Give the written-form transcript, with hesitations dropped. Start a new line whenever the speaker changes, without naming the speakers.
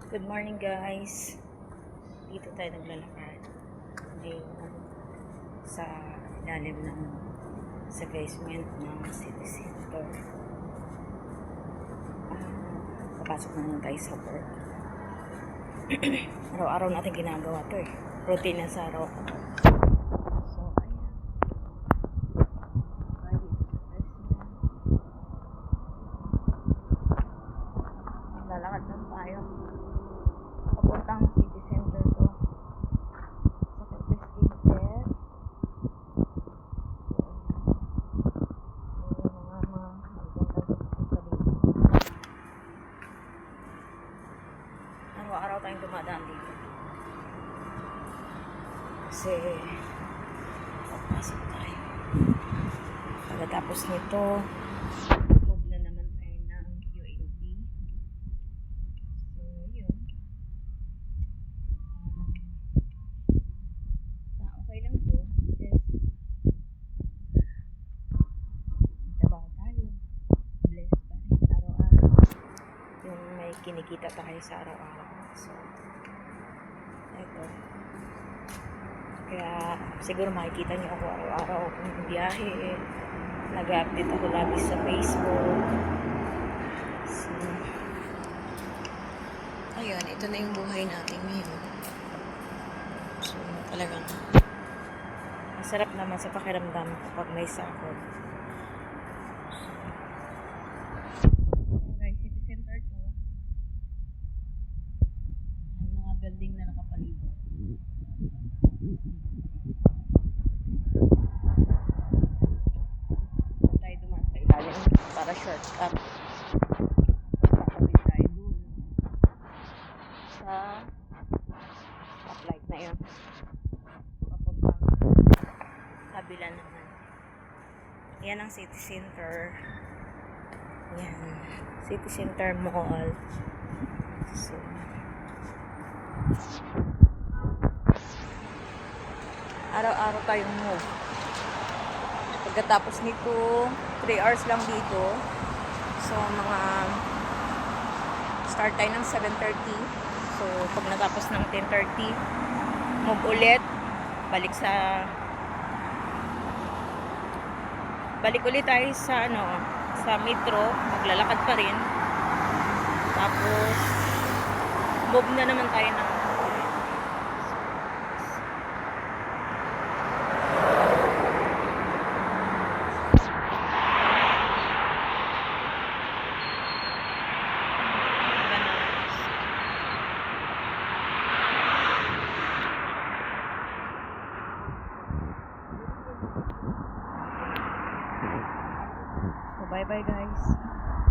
Good morning guys. Dito tayo naglalakad. Ngayon sa ilalim ng sa basement ng city center. Papasok na naman tayo sa work. Araw-araw natin ginagawa to eh. Routine na sa araw. So, ayan. Tayo dito sa basement. Maglalakad lang tayo. Papuntang city center to. Sa Corpus Christi. Araw-araw tayong dumadaan dito. Kasi papasok tayo. Pagkatapos nito, move na naman tayo ng UAP. So, yun. Okay lang to. Just trabaho tayo. Bless pa rin araw-araw. Yung may kinikita tayo sa araw-araw. So, ito. Kaya, siguro makikita niyo ako araw-araw kung biyahe. Nag-update ako lagi sa Facebook. So, ayun, ito na yung buhay natin ngayon. So, talagang masarap naman sa pakiramdam kapag may sahod. So, guys, city center to. Ang mga building na nakapalibot. Tayo dumaan sa ilalim para shortcut. Kakabit tayo dun sa stoplight na yun. Papuntang kabila naman. Yan ang city center. Yan. City center mall. So, araw-araw tayong move. Pagkatapos nito, 3 hours lang dito. So, mga start time ng 7:30. So, pag natapos ng 10:30, move ulit. Balik ulit tayo sa sa metro. Maglalakad pa rin. Tapos, move na naman tayo ng bye bye guys.